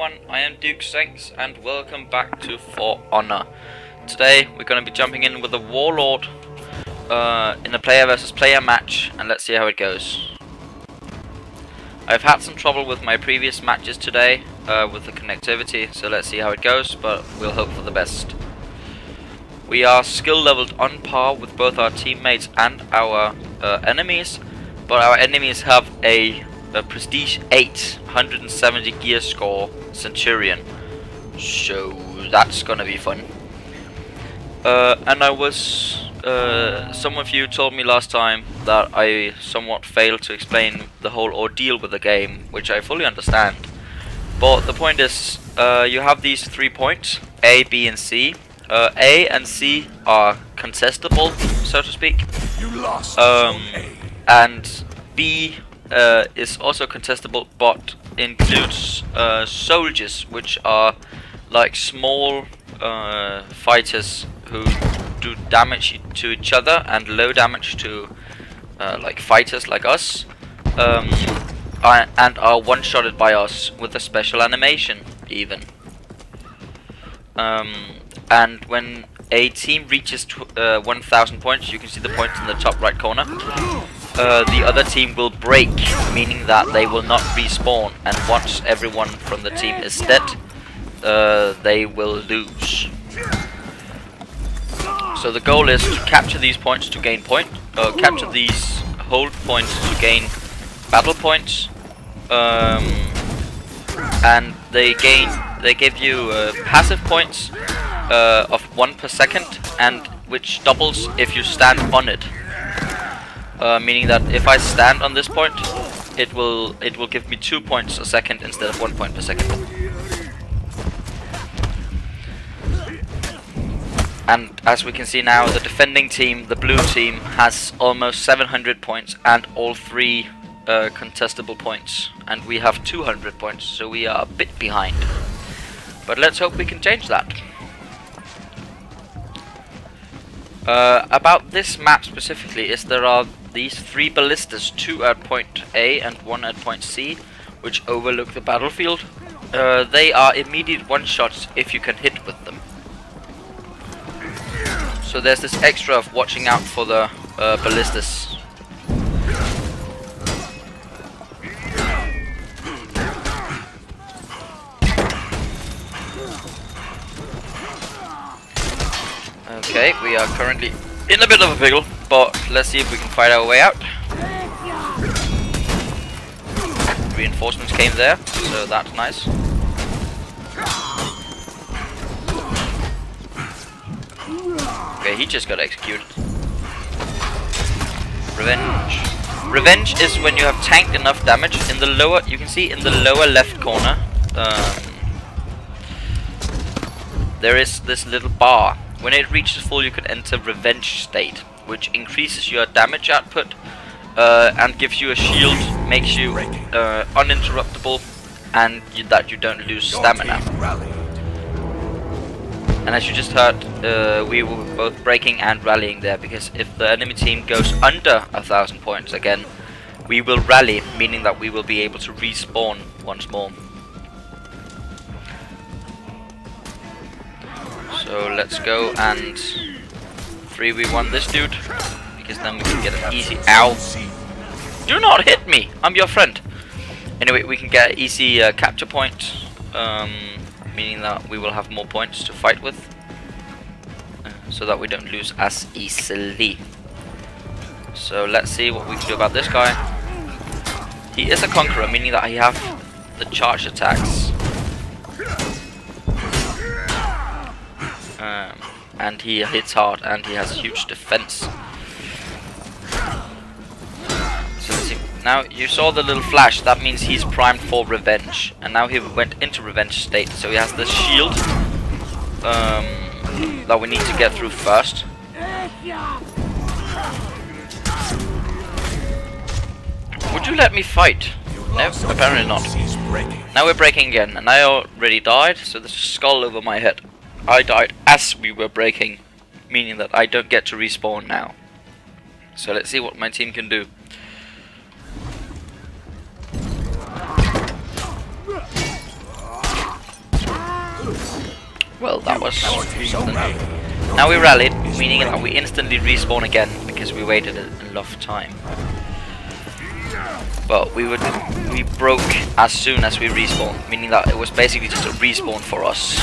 everyone, I am Zenx and welcome back to For Honor. Today we're going to be jumping in with a warlord in a player versus player match, and let's see how it goes. I've had some trouble with my previous matches today with the connectivity, so let's see how it goes, but we'll hope for the best. We are skill leveled on par with both our teammates and our enemies, but our enemies have a prestige 8 170 gear score centurion, so that's gonna be fun. And I was some of you told me last time that I somewhat failed to explain the whole ordeal with the game, which I fully understand, but the point is you have these 3 points, A, B and C. A and C are contestable, so to speak. You lost. And B is also contestable, but includes soldiers, which are like small fighters who do damage to each other and low damage to like fighters like us, and are one-shotted by us with a special animation even. And when a team reaches 1000 points, you can see the point in the top right corner, the other team will break, meaning that they will not respawn, and once everyone from the team is dead, they will lose. So the goal is to capture these points to gain capture these hold points to gain battle points, and they give you passive points of 1 per second, and which doubles if you stand on it. Meaning that if I stand on this point, it will give me 2 points a second instead of 1 point per second. And as we can see now, the defending team, the blue team, has almost 700 points and all 3 contestable points, and we have 200 points, so we are a bit behind. But let's hope we can change that. About this map specifically is there are these 3 ballistas, 2 at point A and 1 at point C, which overlook the battlefield. They are immediate one-shots if you can hit with them. So there's this extra of watching out for the ballistas. Okay, we are currently in a bit of a pickle, but let's see if we can fight our way out. Reinforcements came there, so that's nice. Okay, he just got executed. Revenge. Revenge is when you have tanked enough damage. In the lower, you can see in the lower left corner, there is this little bar. When it reaches full, you can enter Revenge state, which increases your damage output and gives you a shield, makes you uninterruptible, and that you don't lose stamina. And as you just heard, we were both breaking and rallying there, because if the enemy team goes under 1000 points again, we will rally, meaning that we will be able to respawn once more. So let's go and 3v1 this dude, because then we can get an easy... Ow! Do not hit me! I'm your friend! Anyway, we can get an easy capture point, meaning that we will have more points to fight with, so that we don't lose as easily. So let's see what we can do about this guy. He is a conqueror, meaning that he has the charge attacks. And he hits hard, and he has huge defense. So let's see. Now you saw the little flash, that means he's primed for revenge, and now he went into revenge state, so he has this shield that we need to get through first. Would you let me fight? No, apparently not. Now we're breaking again, and I already died, so there's a skull over my head. I died as we were breaking, meaning that I don't get to respawn now. So let's see what my team can do. Well, that was something. Now we rallied, meaning that we instantly respawn again because we waited enough time. But we broke as soon as we respawned, meaning that it was basically just a respawn for us.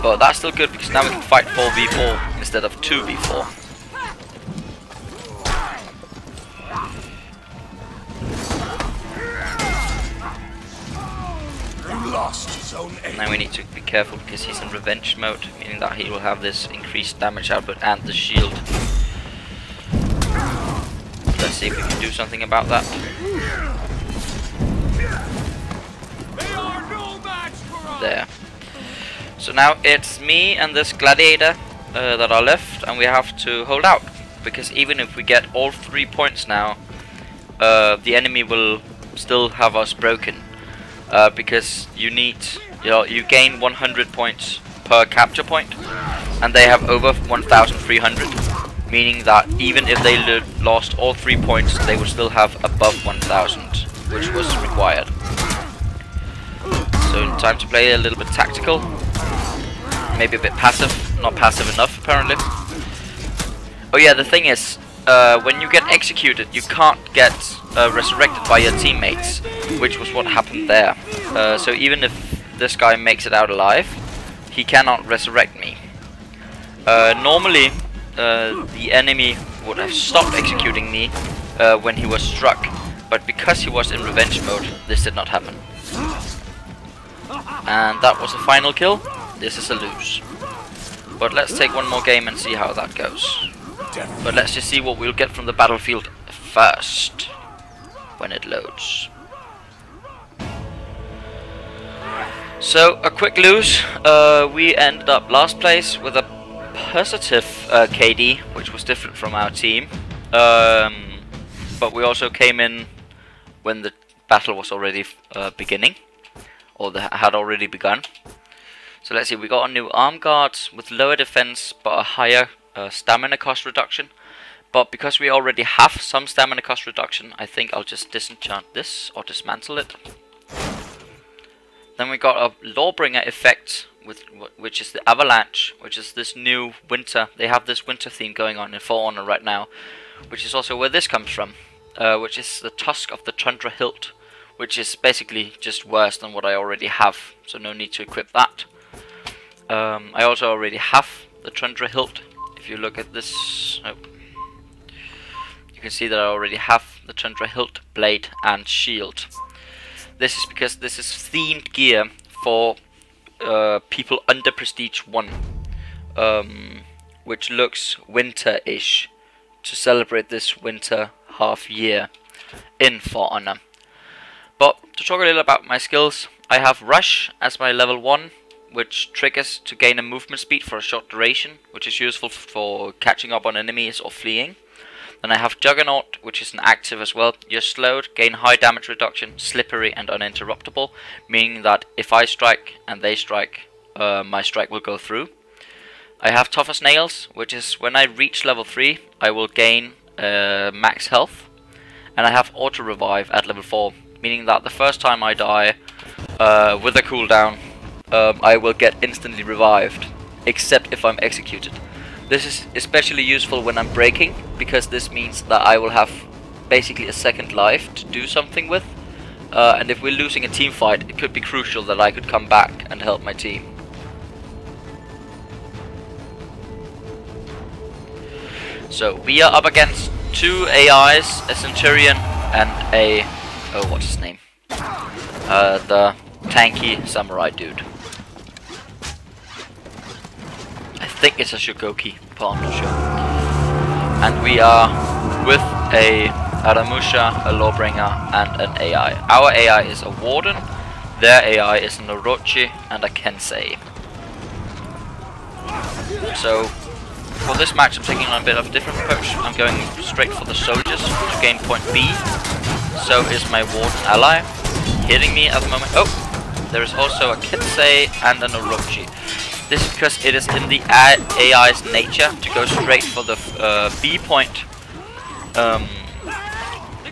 But that's still good because now we can fight 4v4 instead of 2v4. Now we need to be careful because he's in revenge mode, meaning that he will have this increased damage output and the shield. Let's see if we can do something about that. There. So now it's me and this gladiator that are left, and we have to hold out, because even if we get all 3 points now, the enemy will still have us broken, because you gain 100 points per capture point, and they have over 1,300, meaning that even if they lost all 3 points, they would still have above 1,000, which was required. So time to play a little bit tactical, maybe a bit passive, not passive enough apparently. Oh yeah, the thing is, when you get executed, you can't get resurrected by your teammates, which was what happened there. So even if this guy makes it out alive, he cannot resurrect me. Normally, the enemy would have stopped executing me when he was struck, but because he was in revenge mode, this did not happen. And that was a final kill. This is a lose. But let's take one more game and see how that goes. But let's just see what we'll get from the battlefield first, when it loads. So, a quick lose. We ended up last place with a positive KD, which was different from our team. But we also came in when the battle was already beginning, or had already begun. So let's see, we got a new arm guards with lower defense but a higher stamina cost reduction. But because we already have some stamina cost reduction, I think I'll just disenchant this or dismantle it. Then we got a Lawbringer effect, which is the Avalanche, which is this new winter. They have this winter theme going on in For Honor right now, which is also where this comes from, which is the Tusk of the Tundra Hilt, which is basically just worse than what I already have, so no need to equip that. I also already have the Tundra Hilt. If you look at this, you can see that I already have the Tundra Hilt, blade and shield. This is because this is themed gear for people under Prestige 1, which looks winter-ish, to celebrate this winter half year in For Honor. But to talk a little about my skills, I have Rush as my level 1, which triggers to gain a movement speed for a short duration, which is useful for catching up on enemies or fleeing. Then I have Juggernaut, which is an active as well. You're slowed, gain high damage reduction, slippery and uninterruptible, meaning that if I strike and they strike, my strike will go through. I have Tough as Nails, which is when I reach level 3, I will gain max health. And I have Auto Revive at level 4, meaning that the first time I die with a cooldown, I will get instantly revived, except if I'm executed. This is especially useful when I'm breaking, because this means that I will have basically a second life to do something with. And if we're losing a team fight, it could be crucial that I could come back and help my team. So we are up against 2 AIs, a Centurion and a... oh, what's his name? The tanky samurai dude. I think it's a Shogoki, but I'm not sure. And we are with a Aramusha, a Lawbringer and an AI. Our AI is a Warden, their AI is an Orochi and a Kensei. So for this match I'm taking on a bit of a different approach. I'm going straight for the soldiers to gain point B. So is my Warden ally hitting me at the moment. Oh, there is also a Kensei and an Orochi. This is because it is in the AI's nature to go straight for the B point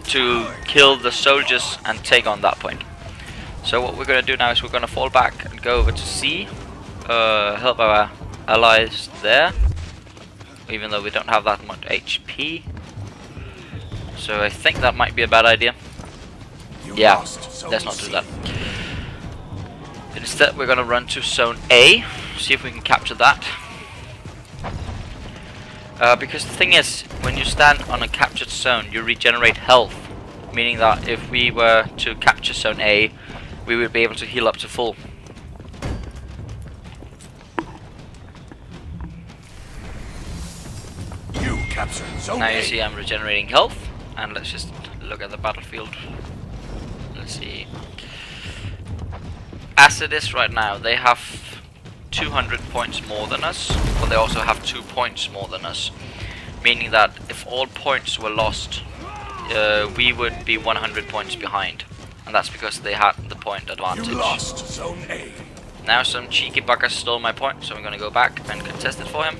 to kill the soldiers and take on that point. So what we're going to do now is we're going to fall back and go over to C, help our allies there, even though we don't have that much HP. So I think that might be a bad idea. Yeah, let's not do that. Instead we're gonna run to Zone A, see if we can capture that. Because the thing is, when you stand on a captured zone, you regenerate health, meaning that if we were to capture Zone A, we would be able to heal up to full. You captured Zone Now A. you see I'm regenerating health, and let's just look at the battlefield. Let's see. As it is right now, they have 200 points more than us, but they also have 2 points more than us. Meaning that if all points were lost, we would be 100 points behind. And that's because they had the point advantage. You lost Zone A. Now some cheeky buggers stole my point, so I'm gonna go back and contest it for him.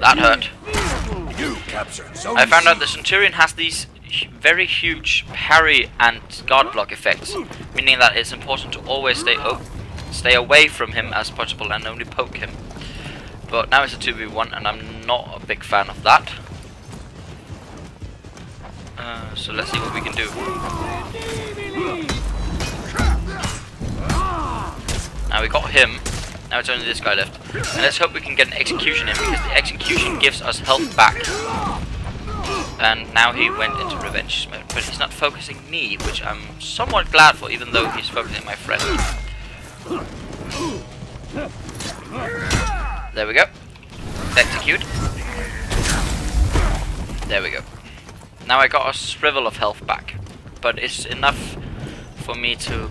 That hurt. You captured Zone I found C. out the Centurion has these very huge parry and guard block effects, meaning that it's important to always stay away from him as possible and only poke him. But now it's a 2v1 and I'm not a big fan of that. So let's see what we can do. Now we got him. Now it's only this guy left. And let's hope we can get an execution in, because the execution gives us health back. And now he went into revenge mode, but he's not focusing me, which I'm somewhat glad for, even though he's focusing my friend. There we go. Execute. There we go. Now I got a shrivel of health back, but it's enough for me to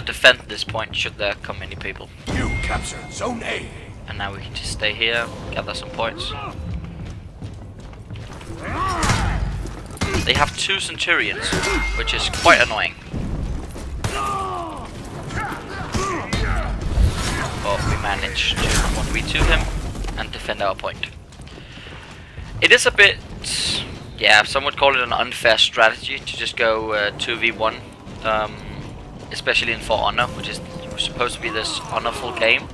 defend this point should there come any people. You captured Zone A. And now we can just stay here, gather some points. They have 2 Centurions, which is quite annoying. But we managed to 1v2 him and defend our point. It is a bit, yeah, some would call it an unfair strategy to just go 2v1, especially in For Honor, which is supposed to be this honorful game.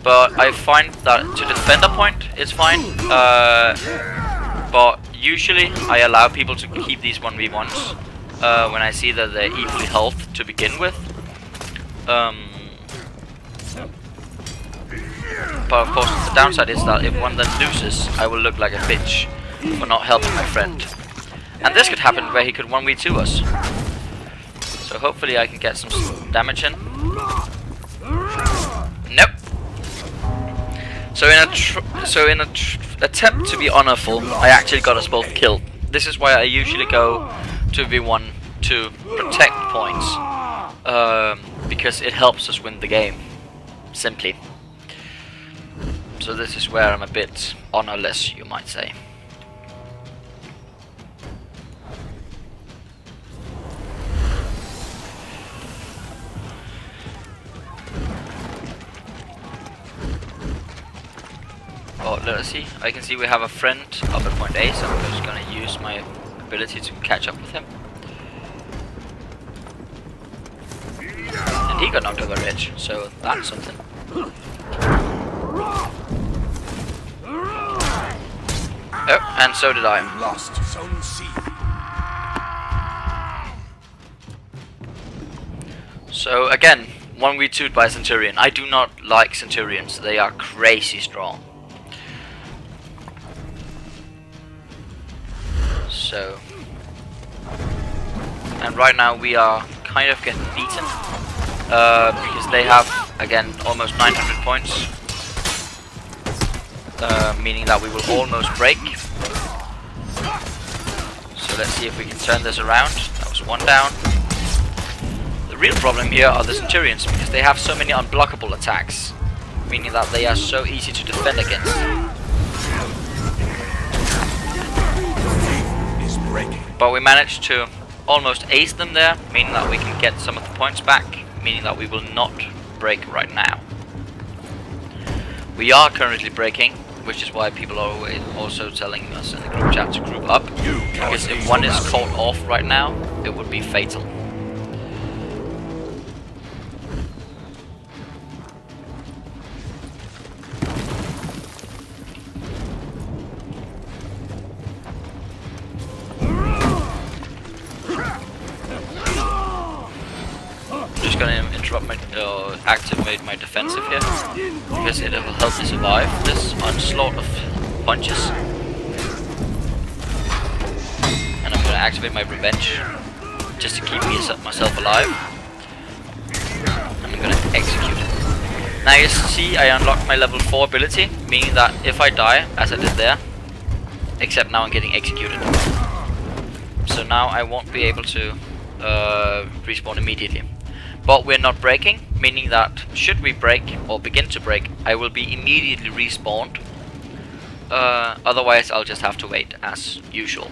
But I find that to defend a point is fine, but usually I allow people to keep these 1v1s when I see that they're equally health to begin with. But of course the downside is that if one then loses, I will look like a bitch for not helping my friend. And this could happen where he could 1v2 us. So hopefully I can get some damage in. Nope. So in a attempt to be honorful, I actually got us both killed. This is why I usually go 2v1 to protect points, because it helps us win the game, simply. So this is where I'm a bit honorless, you might say. Oh, let's see. I can see we have a friend up at point A, so I'm just gonna use my ability to catch up with him. And he got knocked over the edge, so that's something. Oh, and so did I. Lost Zone C. So again, 1v2'd by Centurion. I do not like Centurions, they are crazy strong. So, and right now we are kind of getting beaten, because they have, again, almost 900 points, meaning that we will almost break. So let's see if we can turn this around. That was one down. The real problem here are the Centurions, because they have so many unblockable attacks, meaning that they are so easy to defend against. But we managed to almost ace them there, meaning that we can get some of the points back, meaning that we will not break right now. We are currently breaking. which is why people are always also telling us in the group chat to group up, because if one is caught off right now, it would be fatal. Activate my defensive here, because it will help me survive this onslaught of punches. And I'm going to activate my revenge, just to keep myself alive. And I'm going to execute it. Now you see I unlocked my level 4 ability, meaning that if I die, as I did there, except now I'm getting executed. So now I won't be able to respawn immediately. But we're not breaking, meaning that should we break or begin to break, I will be immediately respawned. Otherwise I'll just have to wait as usual.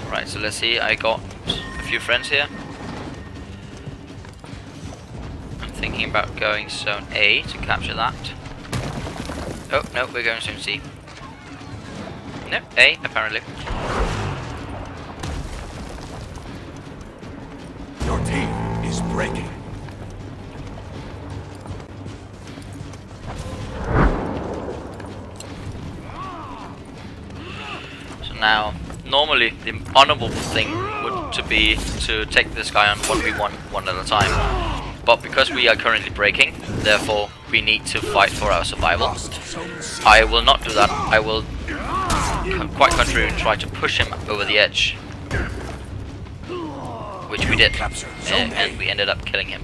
Right, so let's see, I got a few friends here. I'm thinking about going zone A to capture that. Oh, no, we're going zone C. No, A, apparently. Your team is breaking. So now, normally the honorable thing would be to take this guy on 1v1 one at a time. But because we are currently breaking, therefore we need to fight for our survival. I will not do that. I will, quite contrary, try to push him over the edge. Which we did, and we ended up killing him.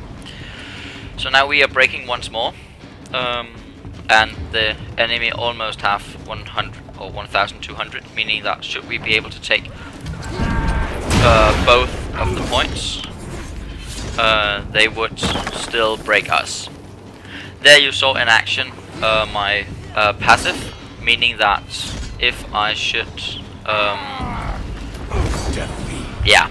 So now we are breaking once more, and the enemy almost have 100 or 1,200, meaning that should we be able to take both of the points, they would still break us. There you saw in action my passive, meaning that if I should, yeah.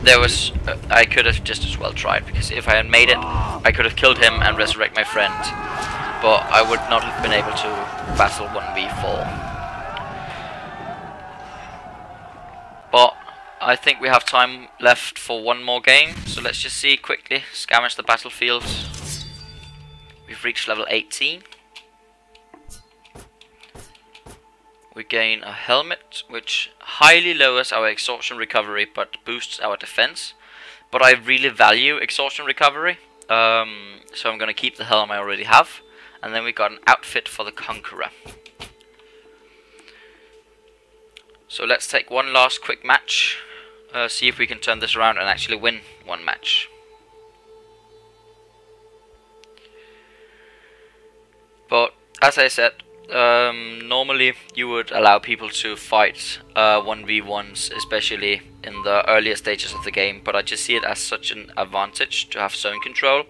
There was, I could have just as well tried, because if I had made it, I could have killed him and resurrect my friend, but I would not have been able to battle 1v4. But I think we have time left for one more game, so let's just see quickly, scavenge the battlefield. We've reached level 18. We gain a helmet, which highly lowers our exhaustion recovery but boosts our defense. But I really value exhaustion recovery, so I'm going to keep the helm I already have. And then we got an outfit for the Conqueror. So let's take one last quick match, see if we can turn this around and actually win one match. But as I said, normally you would allow people to fight 1v1s, especially in the earlier stages of the game, but I just see it as such an advantage to have zone control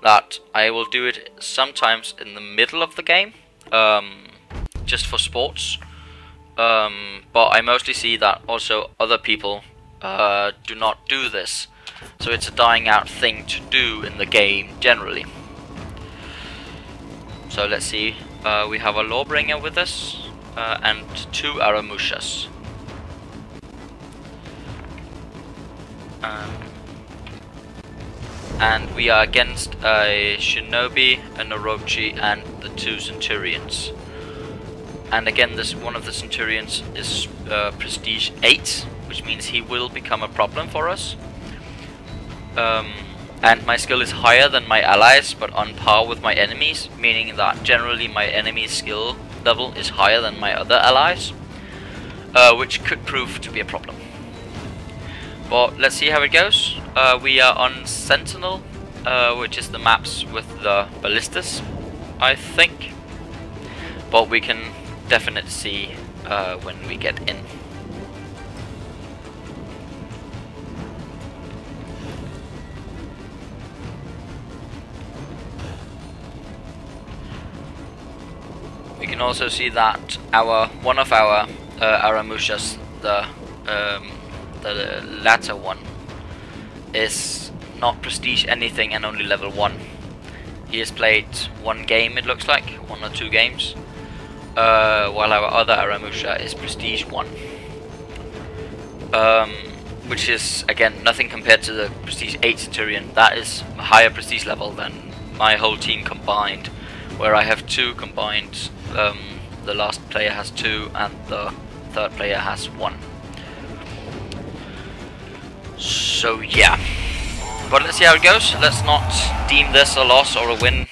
that I will do it sometimes in the middle of the game, just for sports, but I mostly see that also other people do not do this, so it's a dying out thing to do in the game generally. So let's see. We have a Lawbringer with us, and 2 Aramushas. And we are against a Shinobi, a Orochi, and the 2 Centurions. And again, one of the Centurions is Prestige 8, which means he will become a problem for us. And my skill is higher than my allies, but on par with my enemies, meaning that generally my enemy's skill level is higher than my other allies, which could prove to be a problem. But let's see how it goes. We are on Sentinel, which is the maps with the ballistas, I think. But we can definitely see when we get in. We can also see that one of our Aramushas, the latter one, is not prestige anything and only level 1. He has played 1 game, it looks like, 1 or 2 games, while our other Aramusha is prestige 1. Which is, again, nothing compared to the prestige 8 Centurion. That is a higher prestige level than my whole team combined, where I have 2 combined. The last player has 2 and the third player has 1. So yeah, but let's see how it goes. Let's not deem this a loss or a win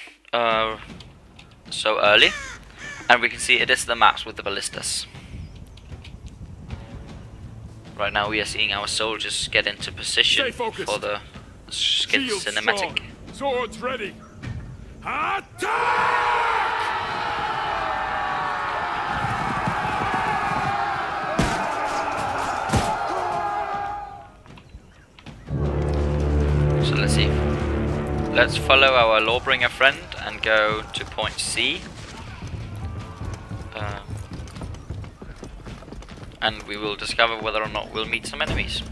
so early. And we can see it is the maps with the ballistas. Right now we are seeing our soldiers get into position for the cinematic. Swords ready. Attack! So let's see. Let's follow our Lawbringer friend and go to point C. And we will discover whether or not we'll meet some enemies.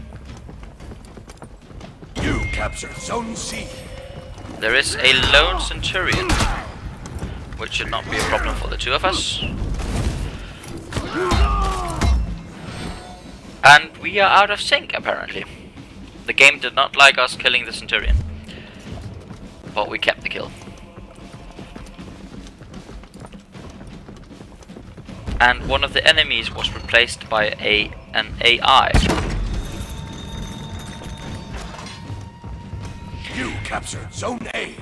You captured Zone C. There is a lone Centurion, which should not be a problem for the 2 of us. And we are out of sync, apparently. The game did not like us killing the Centurion, but we kept the kill. And one of the enemies was replaced by an AI. You captured Zone A.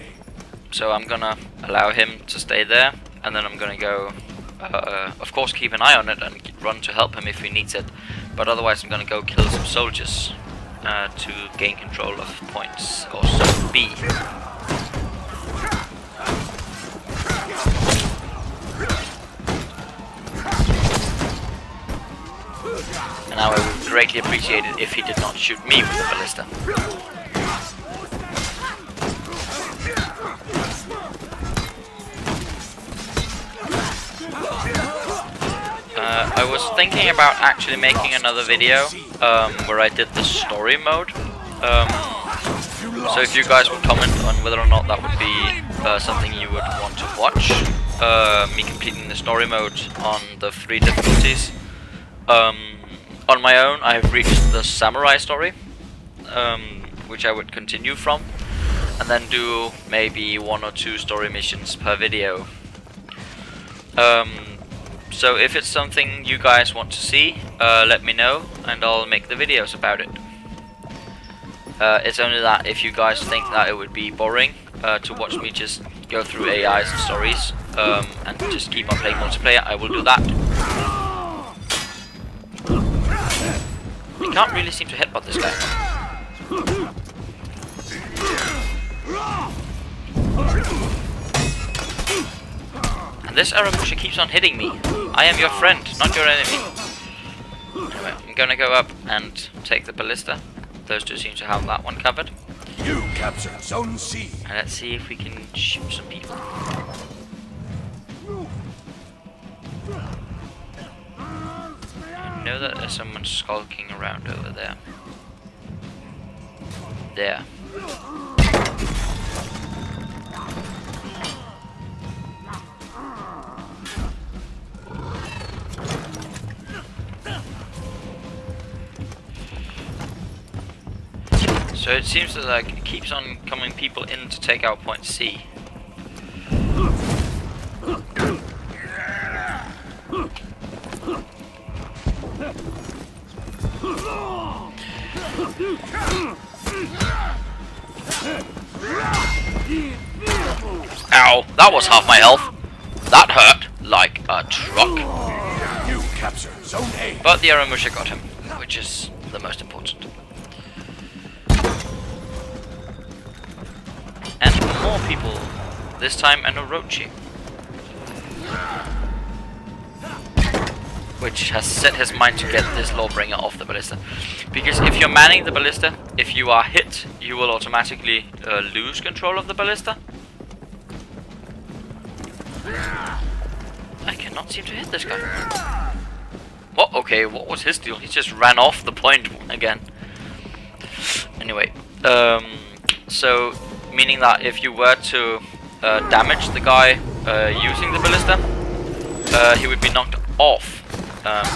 So I'm gonna allow him to stay there, and then I'm gonna go, of course keep an eye on it and run to help him if he needs it, but otherwise I'm gonna go kill some soldiers to gain control of points, or Zone B. And now I would greatly appreciate it if he did not shoot me with the ballista. I was thinking about actually making another video where I did the story mode. So if you guys would comment on whether or not that would be something you would want to watch, me completing the story mode on the 3 difficulties. On my own, I have reached the samurai story, which I would continue from, and then do maybe 1 or 2 story missions per video. So if it's something you guys want to see, let me know and I'll make the videos about it. It's only that if you guys think that it would be boring to watch me just go through AIs and stories and just keep on playing multiplayer, I will do that. You can't really seem to headbutt this guy. And this Aramusha keeps on hitting me. I am your friend, not your enemy. Anyway, I'm gonna go up and take the ballista. Those 2 seem to have that one covered. You captured Zone C. And let's see if we can shoot some people. I know that there's someone skulking around over there. There. So it seems that like it keeps on coming people in to take out point C. Ow, that was half my health. That hurt like a truck. You captured Zone A. But the Aramusha got him, which is the most important. And more people, this time an Orochi, which has set his mind to get this Lawbringer off the ballista. Because if you're manning the ballista, if you are hit, you will automatically lose control of the ballista. I cannot seem to hit this guy. What? Okay, what was his deal? He just ran off the point again. Anyway, So meaning that if you were to damage the guy using the ballista, he would be knocked off.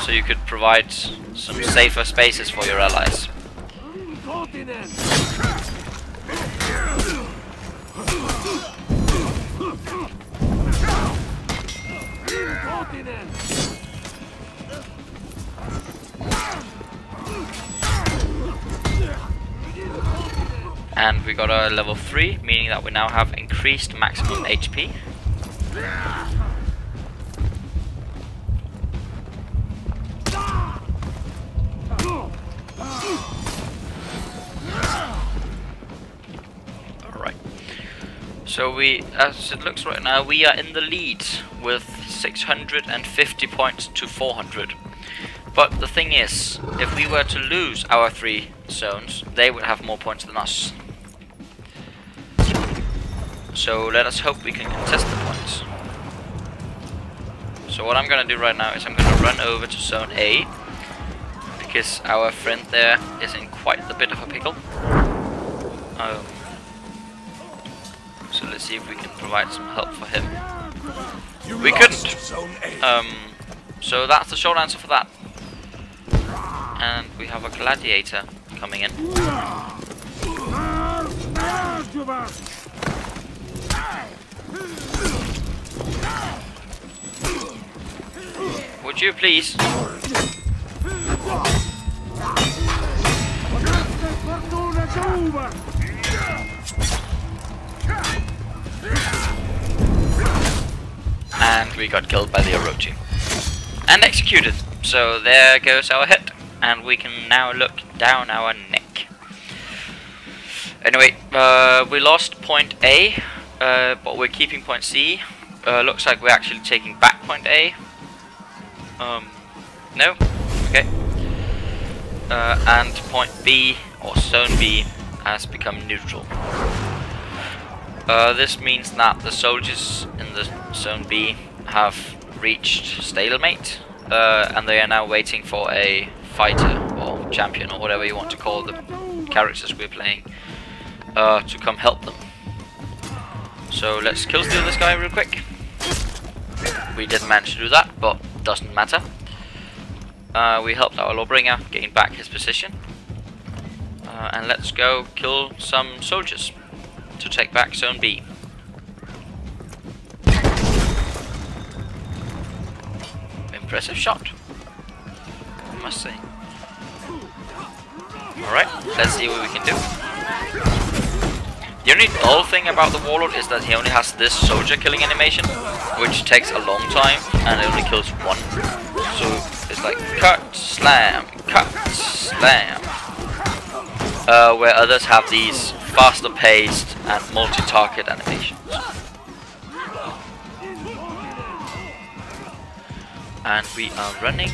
So you could provide some safer spaces for your allies. And we got a level 3, meaning that we now have increased maximum HP. Alright. So as it looks right now, we are in the lead with 650 points to 400. But the thing is, if we were to lose our 3 zones, they would have more points than us. So let us hope we can contest the points. So what I'm gonna do right now is I'm gonna run over to zone A, because our friend there is in quite a bit of a pickle. So let's see if we can provide some help for him. We couldn't. So that's the short answer for that. And we have a gladiator coming in. Would you please? And we got killed by the Orochi. And executed. So there goes our hit. And we can now look down our neck. Anyway, we lost point A, but we're keeping point C. Looks like we're actually taking back point A. No? Okay. And point B, or zone B, has become neutral. This means that the soldiers in the zone B have reached stalemate, and they are now waiting for a fighter or champion or whatever you want to call the characters we're playing to come help them. So let's kill steal this guy real quick. We didn't manage to do that, but doesn't matter. We helped our Lawbringer gain back his position, and let's go kill some soldiers to take back zone B. Impressive shot, I must say. Alright, let's see what we can do. The only dull thing about the warlord is that he only has this soldier killing animation, which takes a long time and it only kills one. So it's like cut, slam, where others have these faster paced and multi-target animations. And we are running.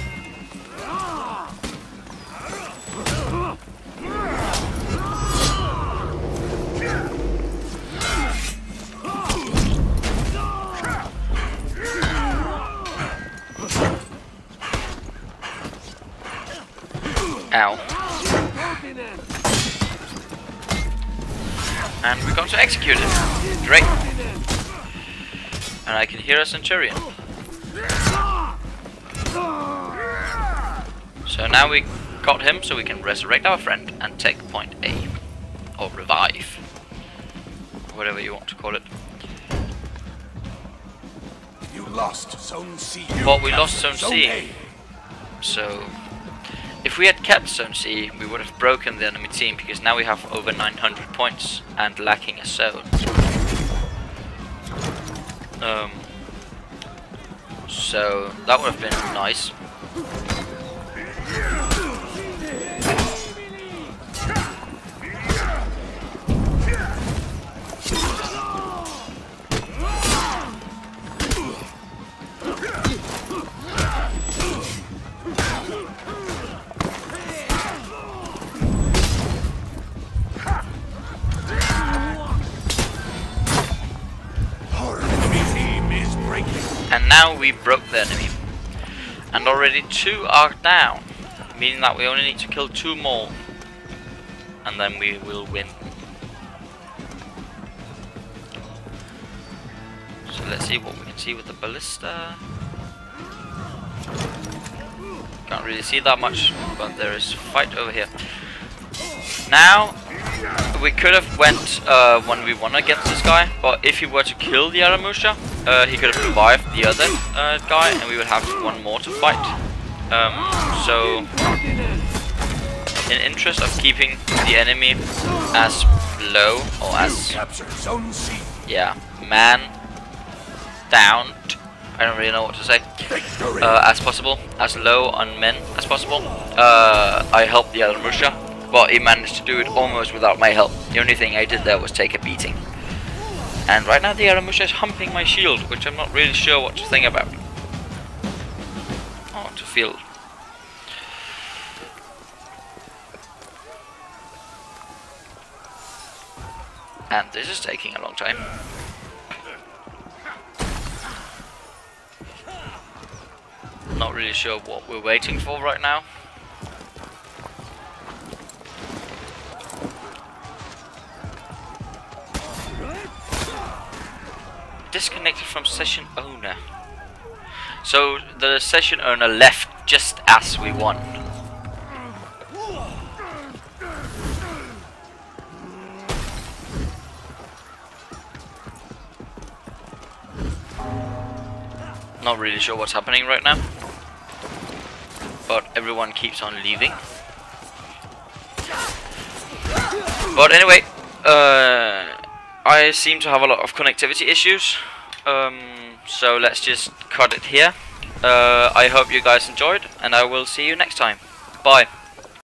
Ow. And we got to execute it. Great. And I can hear a centurion. So now we got him, so we can resurrect our friend and take point A. Or revive. Whatever you want to call it. You lost zone C. Well, we lost zone C. So if we had kept zone C, we would have broken the enemy team, because now we have over 900 points and lacking a zone. So that would have been nice. And now we broke the enemy. And already 2 are down, meaning that we only need to kill 2 more. And then we will win. So let's see what we can see with the ballista. Can't really see that much, but there is a fight over here. Now, we could have went 1v1 against this guy, but if he were to kill the Aramusha, he could have revived the other guy, and we would have one more to fight. So, in interest of keeping the enemy as low, or as, yeah, man down, I don't really know what to say, as possible, as low on men as possible, I helped the Aramusha. But he managed to do it almost without my help. The only thing I did there was take a beating. And right now the Aramusha is humping my shield, which I'm not really sure what to think about. Oh, to feel. And this is taking a long time. Not really sure what we're waiting for right now. Disconnected from session owner. So the session owner left just as we won. Not really sure what's happening right now, but everyone keeps on leaving. But anyway, I seem to have a lot of connectivity issues, so let's just cut it here. I hope you guys enjoyed, and I will see you next time. Bye.